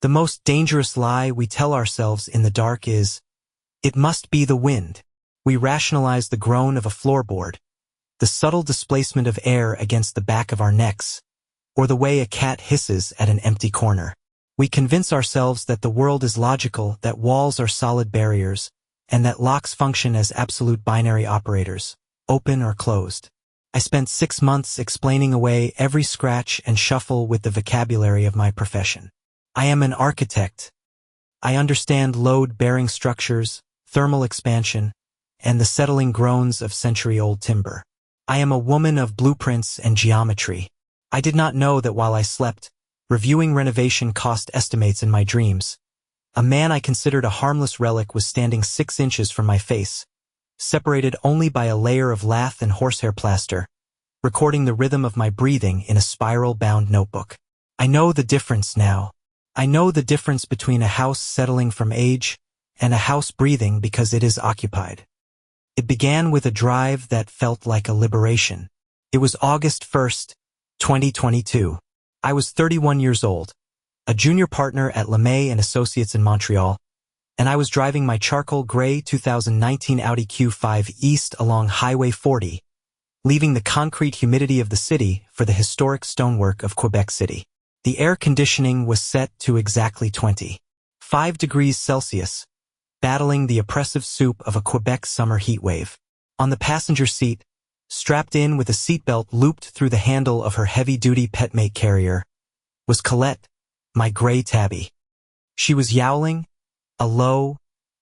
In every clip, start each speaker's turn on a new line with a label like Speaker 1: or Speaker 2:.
Speaker 1: The most dangerous lie we tell ourselves in the dark is, it must be the wind. We rationalize the groan of a floorboard, the subtle displacement of air against the back of our necks, or the way a cat hisses at an empty corner. We convince ourselves that the world is logical, that walls are solid barriers, and that locks function as absolute binary operators, open or closed. I spent 6 months explaining away every scratch and shuffle with the vocabulary of my profession. I am an architect. I understand load-bearing structures, thermal expansion, and the settling groans of century-old timber. I am a woman of blueprints and geometry. I did not know that while I slept, reviewing renovation cost estimates in my dreams, a man I considered a harmless relic was standing 6 inches from my face, separated only by a layer of lath and horsehair plaster, recording the rhythm of my breathing in a spiral-bound notebook. I know the difference now. I know the difference between a house settling from age and a house breathing because it is occupied. It began with a drive that felt like a liberation. It was August 1st, 2022. I was 31 years old, a junior partner at LeMay & Associates in Montreal, and I was driving my charcoal gray 2019 Audi Q5 east along Highway 40, leaving the concrete humidity of the city for the historic stonework of Quebec City. The air conditioning was set to exactly 25 degrees Celsius, battling the oppressive soup of a Quebec summer heatwave. On the passenger seat, strapped in with a seatbelt looped through the handle of her heavy-duty Petmate carrier, was Colette, my gray tabby. She was yowling, a low,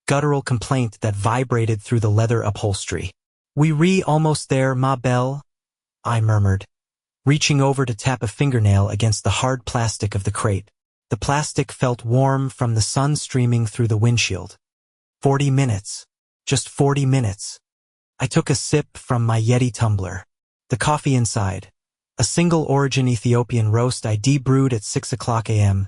Speaker 1: guttural complaint that vibrated through the leather upholstery. "We almost there, ma belle," I murmured, reaching over to tap a fingernail against the hard plastic of the crate. The plastic felt warm from the sun streaming through the windshield. 40 minutes. Just 40 minutes. I took a sip from my Yeti tumbler. The coffee inside, a single-origin Ethiopian roast I debrewed at 6 o'clock a.m.,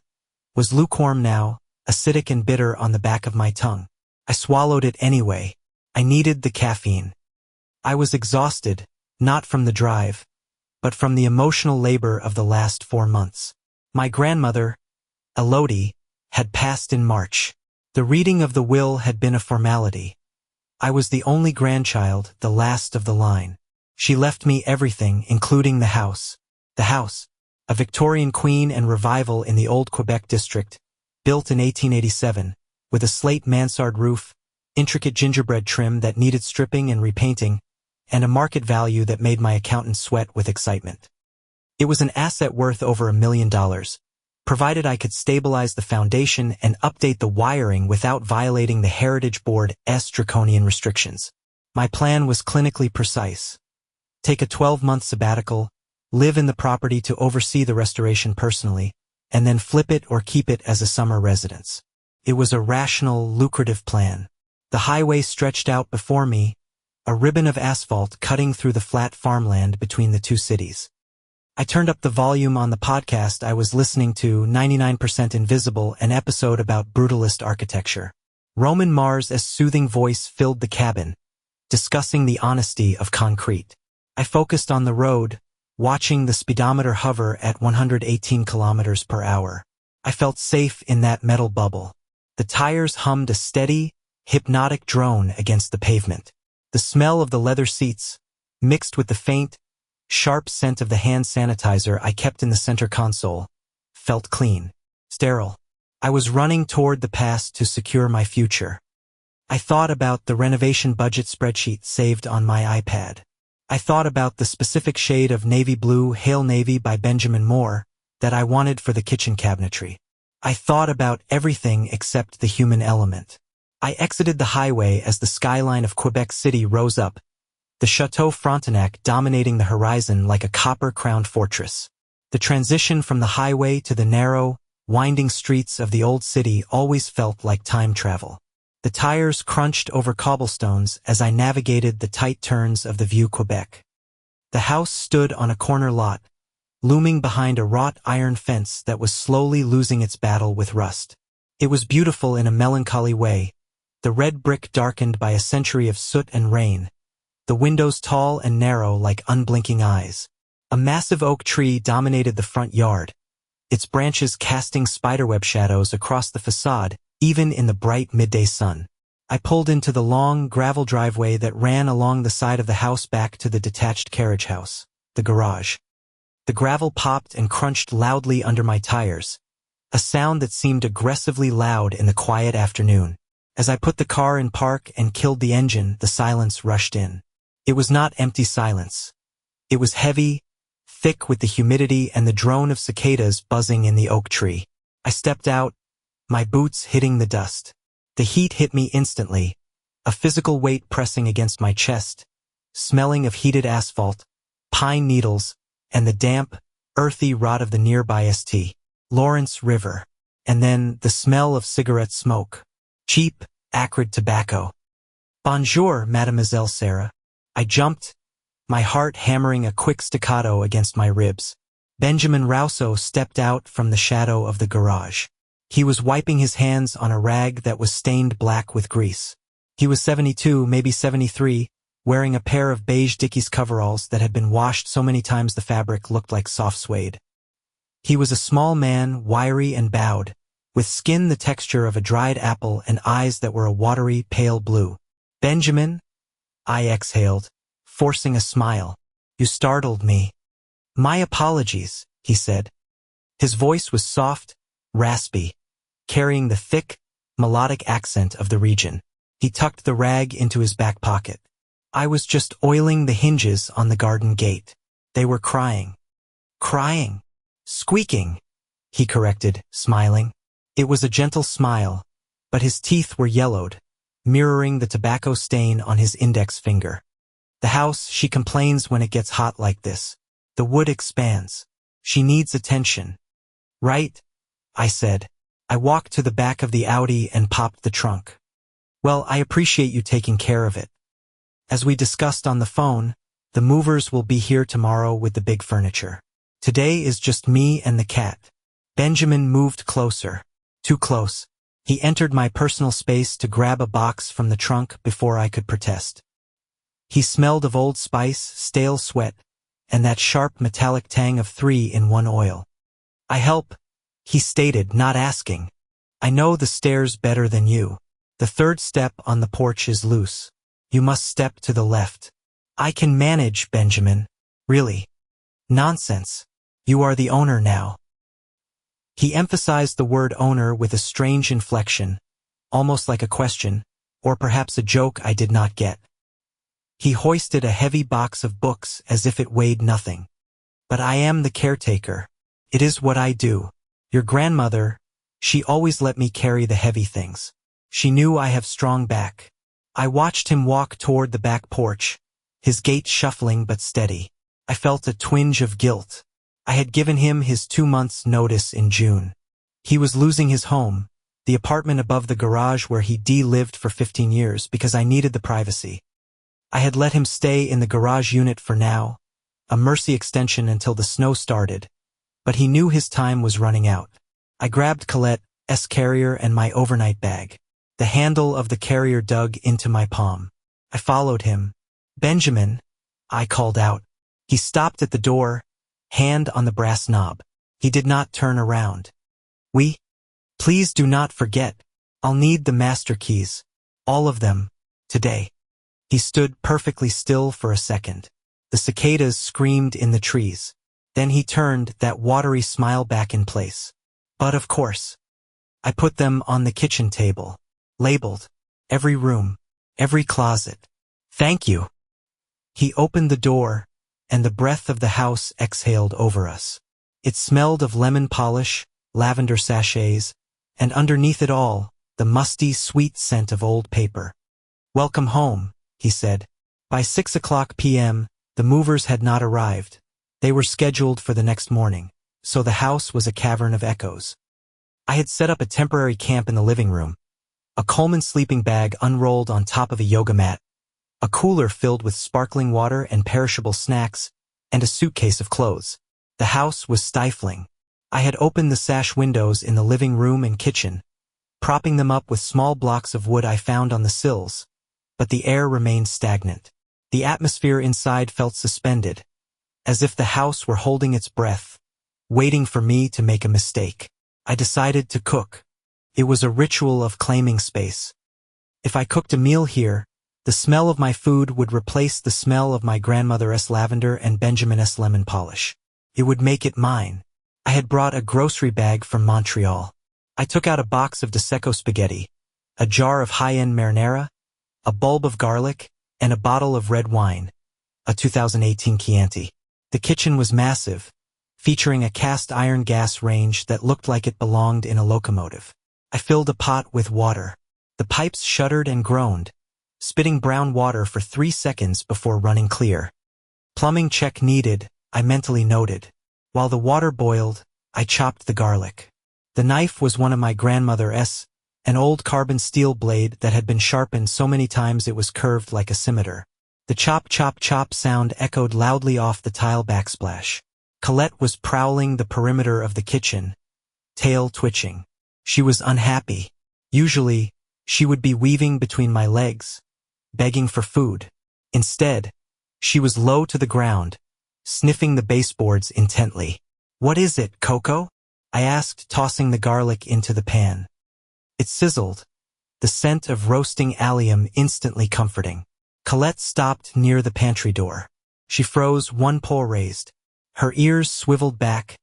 Speaker 1: was lukewarm now, acidic and bitter on the back of my tongue. I swallowed it anyway. I needed the caffeine. I was exhausted, not from the drive, but from the emotional labor of the last 4 months. My grandmother, Elodie, had passed in March. The reading of the will had been a formality. I was the only grandchild, the last of the line. She left me everything, including the house. The house, a Victorian queen and revival in the old Quebec district, built in 1887, with a slate mansard roof, intricate gingerbread trim that needed stripping and repainting, and a market value that made my accountant sweat with excitement. It was an asset worth over $1 million, provided I could stabilize the foundation and update the wiring without violating the Heritage Board's draconian restrictions. My plan was clinically precise. Take a 12-month sabbatical, live in the property to oversee the restoration personally, and then flip it or keep it as a summer residence. It was a rational, lucrative plan. The highway stretched out before me, a ribbon of asphalt cutting through the flat farmland between the two cities. I turned up the volume on the podcast I was listening to, 99% Invisible, an episode about brutalist architecture. Roman Mars' soothing voice filled the cabin, discussing the honesty of concrete. I focused on the road, watching the speedometer hover at 118 kilometers per hour. I felt safe in that metal bubble. The tires hummed a steady, hypnotic drone against the pavement. The smell of the leather seats, mixed with the faint, sharp scent of the hand sanitizer I kept in the center console, felt clean, sterile. I was running toward the past to secure my future. I thought about the renovation budget spreadsheet saved on my iPad. I thought about the specific shade of navy blue, Hail Navy by Benjamin Moore, that I wanted for the kitchen cabinetry. I thought about everything except the human element. I exited the highway as the skyline of Quebec City rose up, the Chateau Frontenac dominating the horizon like a copper-crowned fortress. The transition from the highway to the narrow, winding streets of the old city always felt like time travel. The tires crunched over cobblestones as I navigated the tight turns of the View Quebec. The house stood on a corner lot, looming behind a wrought iron fence that was slowly losing its battle with rust. It was beautiful in a melancholy way, the red brick darkened by a century of soot and rain, the windows tall and narrow like unblinking eyes. A massive oak tree dominated the front yard, its branches casting spiderweb shadows across the facade, even in the bright midday sun. I pulled into the long, gravel driveway that ran along the side of the house back to the detached carriage house, the garage. The gravel popped and crunched loudly under my tires, a sound that seemed aggressively loud in the quiet afternoon. As I put the car in park and killed the engine, the silence rushed in. It was not empty silence. It was heavy, thick with the humidity and the drone of cicadas buzzing in the oak tree. I stepped out, my boots hitting the dust. The heat hit me instantly, a physical weight pressing against my chest, smelling of heated asphalt, pine needles, and the damp, earthy rot of the nearby St. Lawrence River. And then the smell of cigarette smoke. Cheap, acrid tobacco. Bonjour, Mademoiselle Sarah. I jumped, my heart hammering a quick staccato against my ribs. Benjamin Rousseau stepped out from the shadow of the garage. He was wiping his hands on a rag that was stained black with grease. He was 72, maybe 73, wearing a pair of beige Dickies coveralls that had been washed so many times the fabric looked like soft suede. He was a small man, wiry and bowed, with skin the texture of a dried apple and eyes that were a watery, pale blue. Benjamin? I exhaled, forcing a smile. You startled me. My apologies, he said. His voice was soft, raspy, carrying the thick, melodic accent of the region. He tucked the rag into his back pocket. I was just oiling the hinges on the garden gate. They were crying. Crying. Squeaking, he corrected, smiling. It was a gentle smile, but his teeth were yellowed, mirroring the tobacco stain on his index finger. The house, she complains when it gets hot like this. The wood expands. She needs attention. Right? I said. I walked to the back of the Audi and popped the trunk. Well, I appreciate you taking care of it. As we discussed on the phone, the movers will be here tomorrow with the big furniture. Today is just me and the cat. Benjamin moved closer. Too close. He entered my personal space to grab a box from the trunk before I could protest. He smelled of Old Spice, stale sweat, and that sharp metallic tang of 3-in-1 oil. I help, he stated, not asking. I know the stairs better than you. The third step on the porch is loose. You must step to the left. I can manage, Benjamin. Really? Nonsense. You are the owner now. He emphasized the word owner with a strange inflection, almost like a question, or perhaps a joke I did not get. He hoisted a heavy box of books as if it weighed nothing. But I am the caretaker. It is what I do. Your grandmother, she always let me carry the heavy things. She knew I have strong back. I watched him walk toward the back porch, his gait shuffling but steady. I felt a twinge of guilt. I had given him his 2 months' notice in June. He was losing his home, the apartment above the garage where he lived for 15 years, because I needed the privacy. I had let him stay in the garage unit for now, a mercy extension until the snow started, but he knew his time was running out. I grabbed Colette's carrier and my overnight bag. The handle of the carrier dug into my palm. I followed him. Benjamin, I called out. He stopped at the door, hand on the brass knob. He did not turn around. Please do not forget. I'll need the master keys. All of them. Today. He stood perfectly still for a second. The cicadas screamed in the trees. Then he turned, that watery smile back in place. But of course. I put them on the kitchen table. Labeled. Every room. Every closet. Thank you. He opened the door, and the breath of the house exhaled over us. It smelled of lemon polish, lavender sachets, and underneath it all, the musty, sweet scent of old paper. Welcome home, he said. By 6:00 p.m., the movers had not arrived. They were scheduled for the next morning, so the house was a cavern of echoes. I had set up a temporary camp in the living room. A Coleman sleeping bag unrolled on top of a yoga mat, a cooler filled with sparkling water and perishable snacks, and a suitcase of clothes. The house was stifling. I had opened the sash windows in the living room and kitchen, propping them up with small blocks of wood I found on the sills, but the air remained stagnant. The atmosphere inside felt suspended, as if the house were holding its breath, waiting for me to make a mistake. I decided to cook. It was a ritual of claiming space. If I cooked a meal here, the smell of my food would replace the smell of my grandmother's lavender and Benjamin's lemon polish. It would make it mine. I had brought a grocery bag from Montreal. I took out a box of Prosecco spaghetti, a jar of high-end marinara, a bulb of garlic, and a bottle of red wine, a 2018 Chianti. The kitchen was massive, featuring a cast iron gas range that looked like it belonged in a locomotive. I filled a pot with water. The pipes shuddered and groaned, spitting brown water for 3 seconds before running clear. Plumbing check needed, I mentally noted. While the water boiled, I chopped the garlic. The knife was one of my grandmother's, an old carbon steel blade that had been sharpened so many times it was curved like a scimitar. The chop chop chop sound echoed loudly off the tile backsplash. Colette was prowling the perimeter of the kitchen, tail twitching. She was unhappy. Usually, she would be weaving between my legs, begging for food. Instead, she was low to the ground, sniffing the baseboards intently. "What is it, Coco?" I asked, tossing the garlic into the pan. It sizzled, the scent of roasting allium instantly comforting. Colette stopped near the pantry door. She froze, one paw raised. Her ears swiveled back,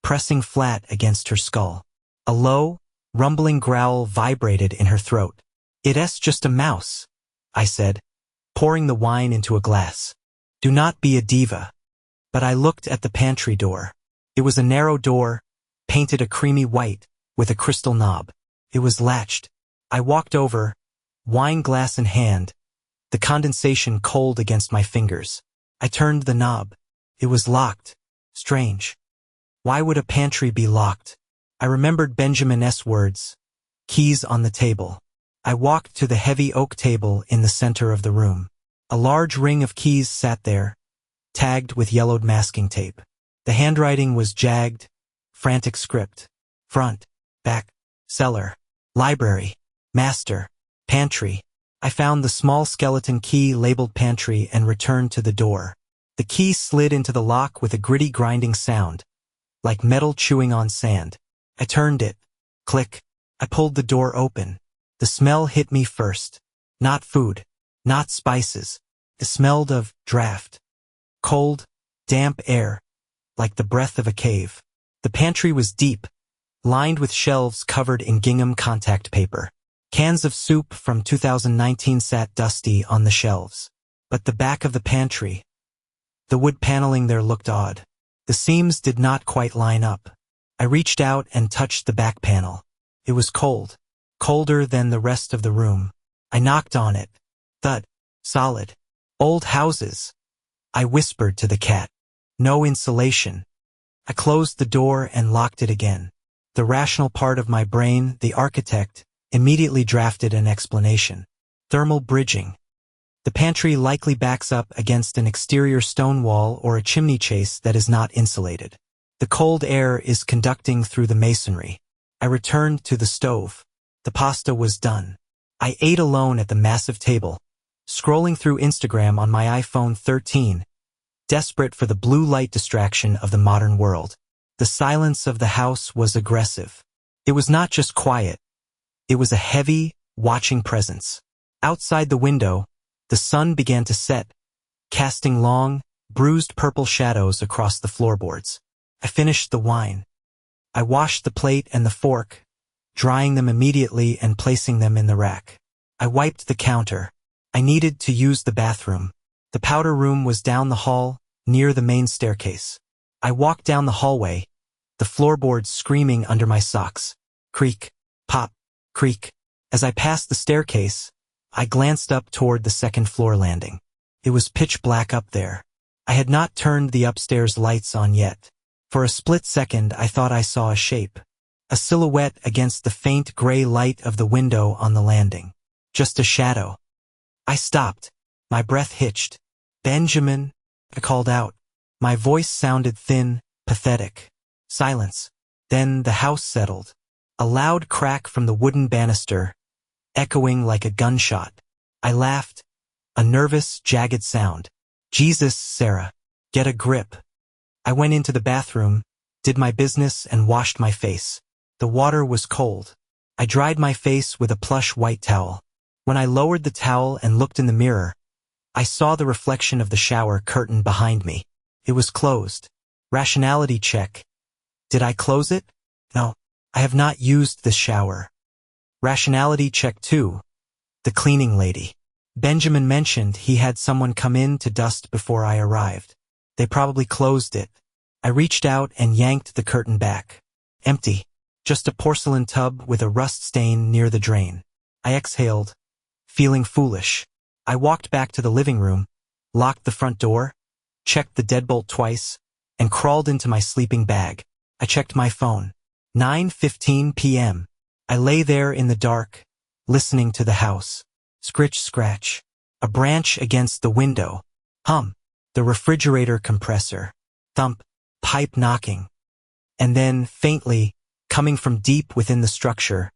Speaker 1: pressing flat against her skull. A low, rumbling growl vibrated in her throat. "It's just a mouse," I said, pouring the wine into a glass. "Do not be a diva." But I looked at the pantry door. It was a narrow door, painted a creamy white, with a crystal knob. It was latched. I walked over, wine glass in hand, the condensation cold against my fingers. I turned the knob. It was locked. Strange. Why would a pantry be locked? I remembered Benjamin's words. Keys on the table. I walked to the heavy oak table in the center of the room. A large ring of keys sat there, tagged with yellowed masking tape. The handwriting was jagged, frantic script. Front, back, cellar, library, master, pantry. I found the small skeleton key labeled pantry and returned to the door. The key slid into the lock with a gritty grinding sound, like metal chewing on sand. I turned it. Click. I pulled the door open. The smell hit me first. Not food, not spices. It smelled of draft. Cold, damp air, like the breath of a cave. The pantry was deep, lined with shelves covered in gingham contact paper. Cans of soup from 2019 sat dusty on the shelves. But the back of the pantry, the wood paneling there looked odd. The seams did not quite line up. I reached out and touched the back panel. It was cold, colder than the rest of the room. I knocked on it. Thud. Solid. Old houses. I whispered to the cat. No insulation. I closed the door and locked it again. The rational part of my brain, the architect, immediately drafted an explanation. Thermal bridging. The pantry likely backs up against an exterior stone wall or a chimney chase that is not insulated. The cold air is conducting through the masonry. I returned to the stove. The pasta was done. I ate alone at the massive table, scrolling through Instagram on my iPhone 13, desperate for the blue light distraction of the modern world. The silence of the house was aggressive. It was not just quiet. It was a heavy, watching presence. Outside the window, the sun began to set, casting long, bruised purple shadows across the floorboards. I finished the wine. I washed the plate and the fork, drying them immediately and placing them in the rack. I wiped the counter. I needed to use the bathroom. The powder room was down the hall, near the main staircase. I walked down the hallway, the floorboards screaming under my socks. Creak, pop, creak. As I passed the staircase, I glanced up toward the second floor landing. It was pitch black up there. I had not turned the upstairs lights on yet. For a split second, I thought I saw a shape. A silhouette against the faint gray light of the window on the landing. Just a shadow. I stopped. My breath hitched. "Benjamin," I called out. My voice sounded thin, pathetic. Silence. Then the house settled. A loud crack from the wooden banister, echoing like a gunshot. I laughed. A nervous, jagged sound. "Jesus, Sarah. Get a grip." I went into the bathroom, did my business, and washed my face. The water was cold. I dried my face with a plush white towel. When I lowered the towel and looked in the mirror, I saw the reflection of the shower curtain behind me. It was closed. Rationality check. Did I close it? No. I have not used this shower. Rationality check 2. The cleaning lady. Benjamin mentioned he had someone come in to dust before I arrived. They probably closed it. I reached out and yanked the curtain back. Empty. Just a porcelain tub with a rust stain near the drain. I exhaled, feeling foolish. I walked back to the living room, locked the front door, checked the deadbolt twice, and crawled into my sleeping bag. I checked my phone. 9:15 p.m. I lay there in the dark, listening to the house. Scritch, scratch. A branch against the window. Hum. The refrigerator compressor. Thump. Pipe knocking. And then, faintly, coming from deep within the structure,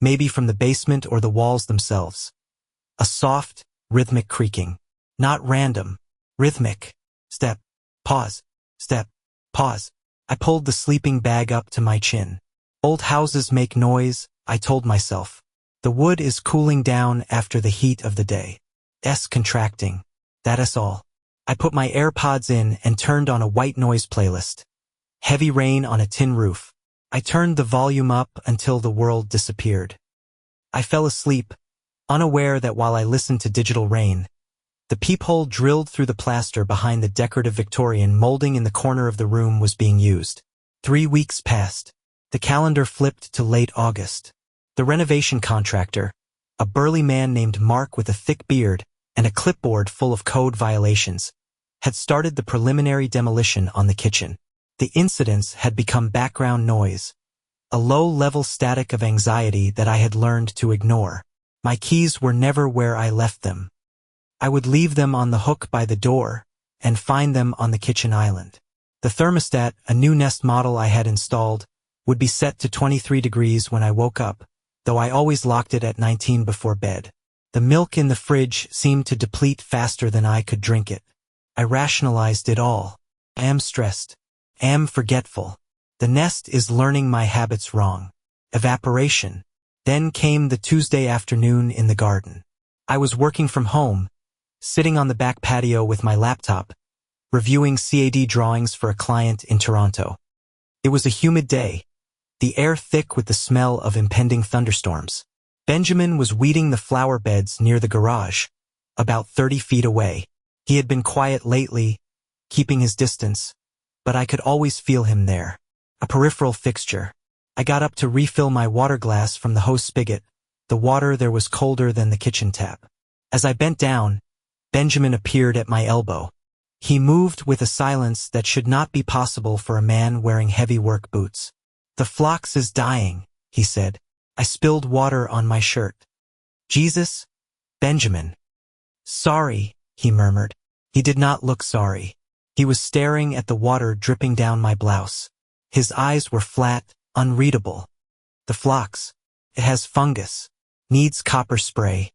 Speaker 1: maybe from the basement or the walls themselves, a soft, rhythmic creaking. Not random. Rhythmic. Step. Pause. Step. Pause. I pulled the sleeping bag up to my chin. Old houses make noise, I told myself. The wood is cooling down after the heat of the day. Contracting. That is all. I put my AirPods in and turned on a white noise playlist. Heavy rain on a tin roof. I turned the volume up until the world disappeared. I fell asleep, unaware that while I listened to digital rain, the peephole drilled through the plaster behind the decorative Victorian molding in the corner of the room was being used. 3 weeks passed. The calendar flipped to late August. The renovation contractor, a burly man named Mark with a thick beard and a clipboard full of code violations, had started the preliminary demolition on the kitchen. The incidents had become background noise, a low-level static of anxiety that I had learned to ignore. My keys were never where I left them. I would leave them on the hook by the door and find them on the kitchen island. The thermostat, a new Nest model I had installed, would be set to 23 degrees when I woke up, though I always locked it at 19 before bed. The milk in the fridge seemed to deplete faster than I could drink it. I rationalized it all. I am stressed. I am forgetful. The Nest is learning my habits wrong. Evaporation. Then came the Tuesday afternoon in the garden. I was working from home, sitting on the back patio with my laptop, reviewing CAD drawings for a client in Toronto. It was a humid day, the air thick with the smell of impending thunderstorms. Benjamin was weeding the flower beds near the garage, about 30 feet away. He had been quiet lately, keeping his distance, but I could always feel him there. A peripheral fixture. I got up to refill my water glass from the hose spigot. The water there was colder than the kitchen tap. As I bent down, Benjamin appeared at my elbow. He moved with a silence that should not be possible for a man wearing heavy work boots. "The phlox is dying," he said. I spilled water on my shirt. "Jesus, Benjamin." "Sorry," he murmured. He did not look sorry. He was staring at the water dripping down my blouse. His eyes were flat, unreadable. "The phlox. It has fungus. Needs copper spray."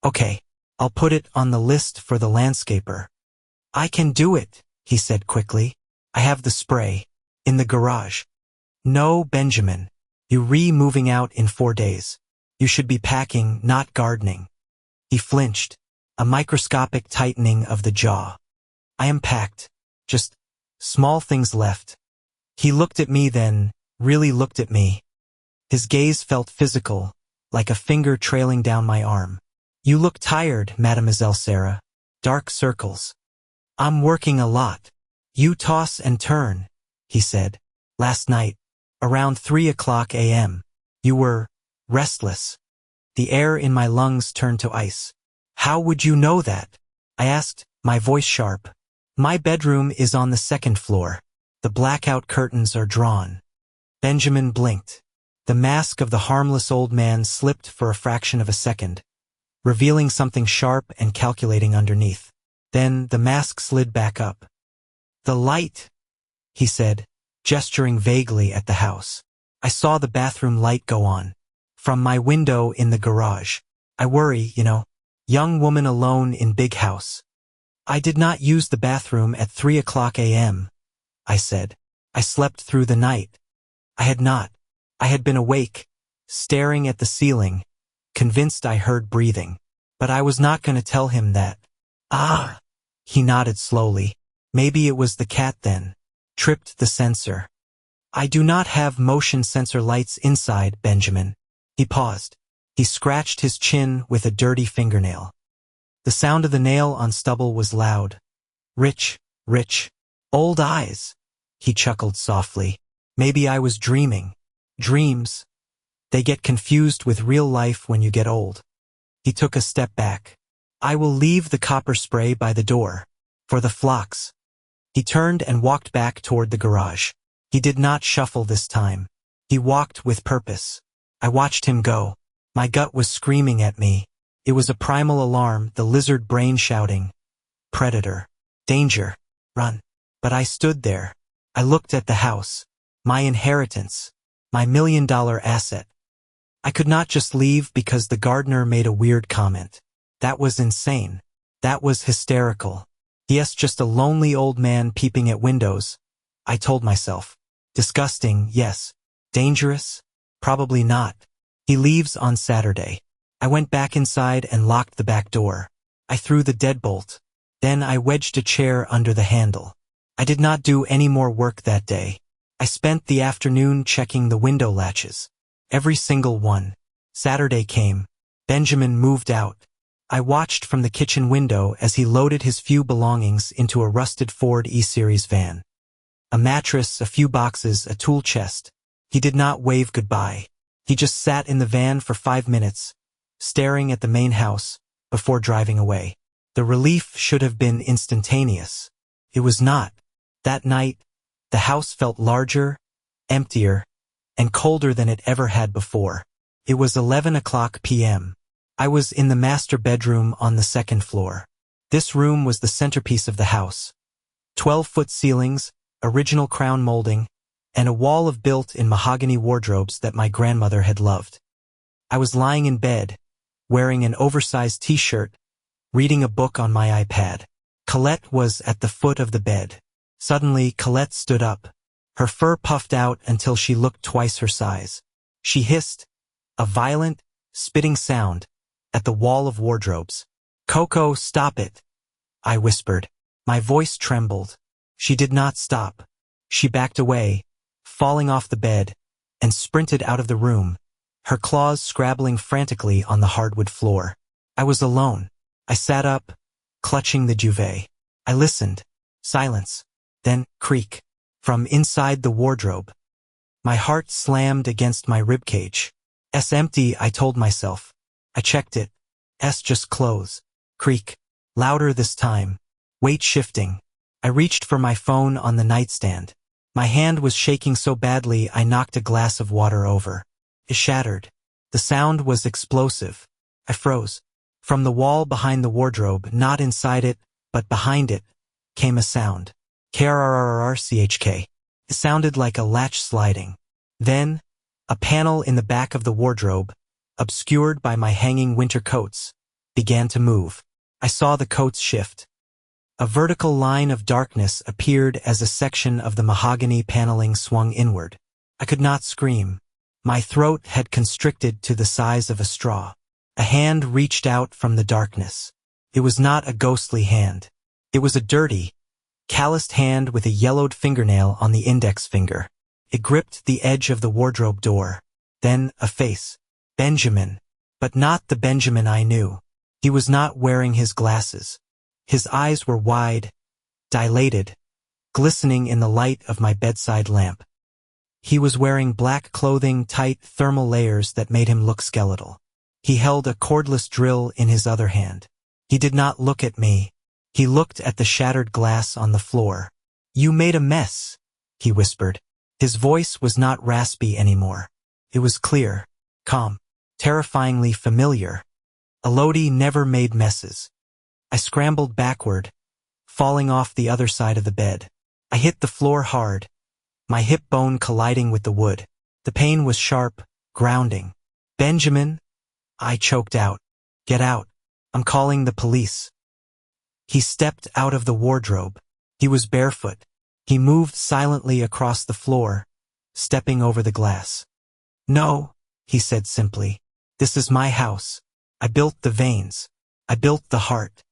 Speaker 1: "Okay, I'll put it on the list for the landscaper." "I can do it," he said quickly. "I have the spray. In the garage." "No, Benjamin. You're moving out in 4 days. You should be packing, not gardening." He flinched, a microscopic tightening of the jaw. "I am packed. Just small things left." He looked at me then, really looked at me. His gaze felt physical, like a finger trailing down my arm. "You look tired, Mademoiselle Sarah." Dark circles. "I'm working a lot." "You toss and turn," he said. "Last night, around 3 o'clock a.m., you were restless." The air in my lungs turned to ice. "How would you know that?" I asked, my voice sharp. "My bedroom is on the 2nd floor. The blackout curtains are drawn." Benjamin blinked. The mask of the harmless old man slipped for a fraction of a second, revealing something sharp and calculating underneath. Then the mask slid back up. "The light," he said, gesturing vaguely at the house. I saw the bathroom light go on. From my window in the garage. "I worry, young woman alone in big house." "I did not use the bathroom at 3 o'clock a.m., I said. I slept through the night. I had not. I had been awake, staring at the ceiling, convinced I heard breathing. But I was not going to tell him that. Ah! He nodded slowly. Maybe it was the cat then. Tripped the sensor. I do not have motion sensor lights inside, Benjamin. He paused. He scratched his chin with a dirty fingernail. The sound of the nail on stubble was loud. Rich. Old eyes. He chuckled softly. Maybe I was dreaming. Dreams. They get confused with real life when you get old. He took a step back. I will leave the copper spray by the door. For the flocks. He turned and walked back toward the garage. He did not shuffle this time. He walked with purpose. I watched him go. My gut was screaming at me. It was a primal alarm, the lizard brain shouting. Predator. Danger. Run. But I stood there. I looked at the house. My inheritance. My $1 million asset. I could not just leave because the gardener made a weird comment. That was insane. That was hysterical. Yes, just a lonely old man peeping at windows. I told myself. Disgusting, yes. Dangerous? Probably not. He leaves on Saturday. I went back inside and locked the back door. I threw the deadbolt. Then I wedged a chair under the handle. I did not do any more work that day. I spent the afternoon checking the window latches. Every single one. Saturday came. Benjamin moved out. I watched from the kitchen window as he loaded his few belongings into a rusted Ford E-Series van. A mattress, a few boxes, a tool chest. He did not wave goodbye. He just sat in the van for 5 minutes, staring at the main house, before driving away. The relief should have been instantaneous. It was not. That night, the house felt larger, emptier, and colder than it ever had before. It was 11:00 p.m. I was in the master bedroom on the second floor. This room was the centerpiece of the house. 12-foot ceilings, original crown molding, and a wall of built-in mahogany wardrobes that my grandmother had loved. I was lying in bed, wearing an oversized t-shirt, reading a book on my iPad. Colette was at the foot of the bed. Suddenly, Colette stood up. Her fur puffed out until she looked twice her size. She hissed, a violent, spitting sound, at the wall of wardrobes. "Coco, stop it," I whispered. My voice trembled. She did not stop. She backed away, falling off the bed, and sprinted out of the room, her claws scrabbling frantically on the hardwood floor. I was alone. I sat up, clutching the duvet. I listened. Silence. Then, creak. From inside the wardrobe. My heart slammed against my ribcage. "S empty," I told myself. I checked it. "S just close." Creak. Louder this time. Weight shifting. I reached for my phone on the nightstand. My hand was shaking so badly I knocked a glass of water over. It shattered. The sound was explosive. I froze. From the wall behind the wardrobe, not inside it, but behind it, came a sound. Krrrrchk. It sounded like a latch sliding. Then, a panel in the back of the wardrobe, obscured by my hanging winter coats, began to move. I saw the coats shift. A vertical line of darkness appeared as a section of the mahogany paneling swung inward. I could not scream. My throat had constricted to the size of a straw. A hand reached out from the darkness. It was not a ghostly hand. It was a dirty, calloused hand with a yellowed fingernail on the index finger. It gripped the edge of the wardrobe door. Then a face. Benjamin. But not the Benjamin I knew. He was not wearing his glasses. His eyes were wide, dilated, glistening in the light of my bedside lamp. He was wearing black clothing, tight thermal layers that made him look skeletal. He held a cordless drill in his other hand. He did not look at me. He looked at the shattered glass on the floor. "You made a mess," he whispered. His voice was not raspy anymore. It was clear, calm, terrifyingly familiar. Elodie never made messes. I scrambled backward, falling off the other side of the bed. I hit the floor hard, my hip bone colliding with the wood. The pain was sharp, grounding. "Benjamin," I choked out. "Get out. I'm calling the police." He stepped out of the wardrobe. He was barefoot, He moved silently across the floor, stepping over the glass. "No," he said simply. "This is my house. I built the veins. I built the heart."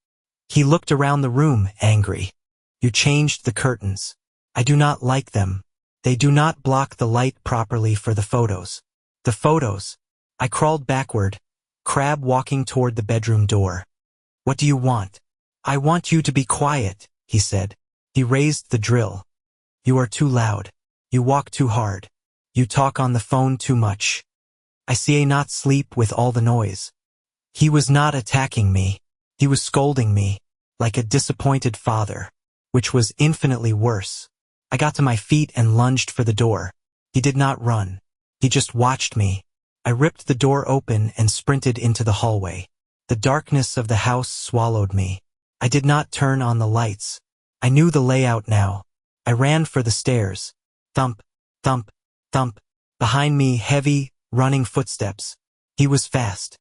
Speaker 1: He looked around the room, angry. "You changed the curtains. I do not like them. They do not block the light properly for the photos." "The photos." I crawled backward, crab walking toward the bedroom door. "What do you want?" "I want you to be quiet," he said. He raised the drill. "You are too loud. You walk too hard. You talk on the phone too much. I see not sleep with all the noise." He was not attacking me. He was scolding me, like a disappointed father, which was infinitely worse. I got to my feet and lunged for the door. He did not run. He just watched me. I ripped the door open and sprinted into the hallway. The darkness of the house swallowed me. I did not turn on the lights. I knew the layout now. I ran for the stairs. Thump, thump, thump. Behind me, heavy, running footsteps. He was fast.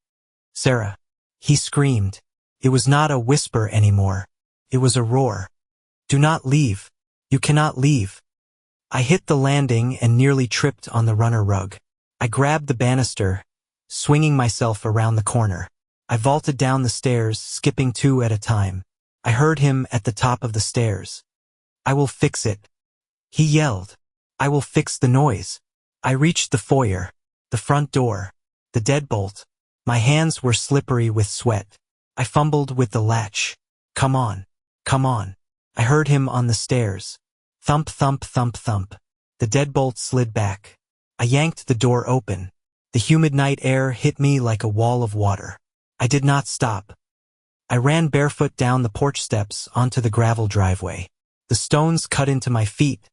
Speaker 1: "Sarah." He screamed. It was not a whisper anymore. It was a roar. "Do not leave. You cannot leave." I hit the landing and nearly tripped on the runner rug. I grabbed the banister, swinging myself around the corner. I vaulted down the stairs, skipping 2 at a time. I heard him at the top of the stairs. "I will fix it," he yelled. "I will fix the noise." I reached the foyer, the front door, the deadbolt. My hands were slippery with sweat. I fumbled with the latch. "Come on, come on." I heard him on the stairs. Thump, thump, thump, thump. The deadbolt slid back. I yanked the door open. The humid night air hit me like a wall of water. I did not stop. I ran barefoot down the porch steps onto the gravel driveway. The stones cut into my feet,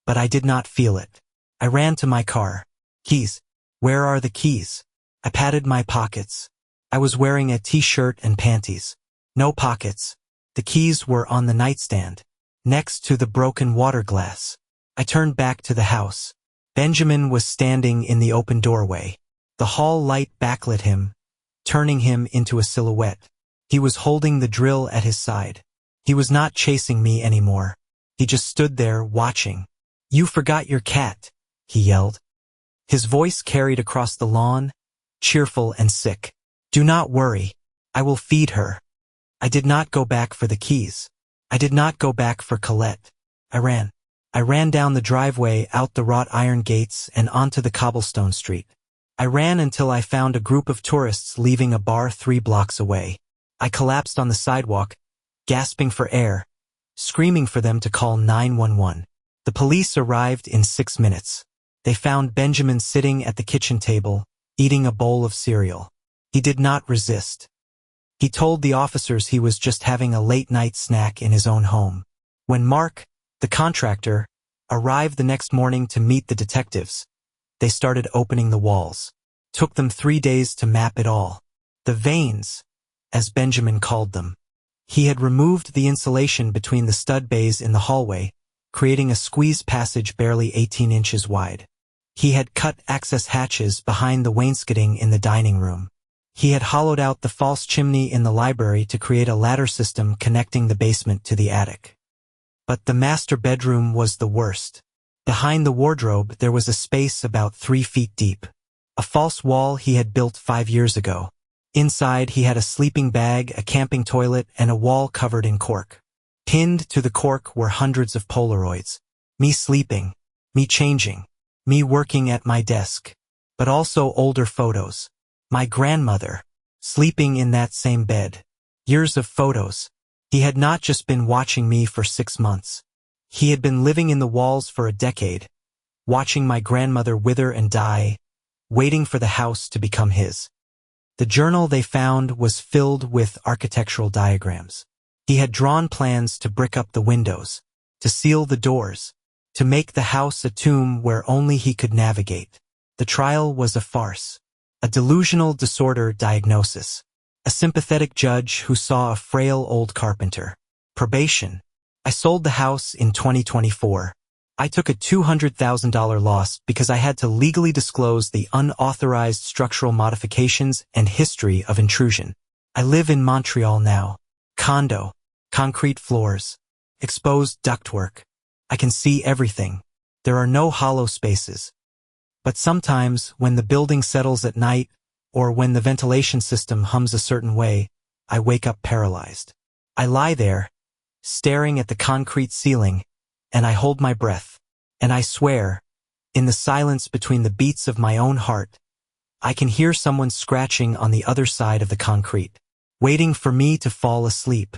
Speaker 1: but I did not feel it. I ran to my car. "Keys. Where are the keys?" I patted my pockets. I was wearing a t-shirt and panties. No pockets. The keys were on the nightstand, next to the broken water glass. I turned back to the house. Benjamin was standing in the open doorway. The hall light backlit him, turning him into a silhouette. He was holding the drill at his side. He was not chasing me anymore. He just stood there, watching. "You forgot your cat," he yelled. His voice carried across the lawn, cheerful and sick. "Do not worry. I will feed her." I did not go back for the keys. I did not go back for Colette. I ran. I ran down the driveway, out the wrought iron gates, and onto the cobblestone street. I ran until I found a group of tourists leaving a bar 3 blocks away. I collapsed on the sidewalk, gasping for air, screaming for them to call 911. The police arrived in 6 minutes. They found Benjamin sitting at the kitchen table, eating a bowl of cereal. He did not resist. He told the officers he was just having a late-night snack in his own home. When Mark, the contractor, arrived the next morning to meet the detectives, they started opening the walls. Took them 3 days to map it all. The veins, as Benjamin called them. He had removed the insulation between the stud bays in the hallway, creating a squeeze passage barely 18 inches wide. He had cut access hatches behind the wainscoting in the dining room. He had hollowed out the false chimney in the library to create a ladder system connecting the basement to the attic. But the master bedroom was the worst. Behind the wardrobe there was a space about 3 feet deep. A false wall he had built 5 years ago. Inside he had a sleeping bag, a camping toilet, and a wall covered in cork. Pinned to the cork were hundreds of Polaroids. Me sleeping, me changing, me working at my desk. But also older photos. My grandmother, sleeping in that same bed. Years of photos. He had not just been watching me for 6 months. He had been living in the walls for a decade, watching my grandmother wither and die, waiting for the house to become his. The journal they found was filled with architectural diagrams. He had drawn plans to brick up the windows, to seal the doors, to make the house a tomb where only he could navigate. The trial was a farce. A delusional disorder diagnosis. A sympathetic judge who saw a frail old carpenter. Probation. I sold the house in 2024. I took a $200,000 loss because I had to legally disclose the unauthorized structural modifications and history of intrusion. I live in Montreal now. Condo. Concrete floors. Exposed ductwork. I can see everything. There are no hollow spaces. But sometimes, when the building settles at night, or when the ventilation system hums a certain way, I wake up paralyzed. I lie there, staring at the concrete ceiling, and I hold my breath. And I swear, in the silence between the beats of my own heart, I can hear someone scratching on the other side of the concrete, waiting for me to fall asleep.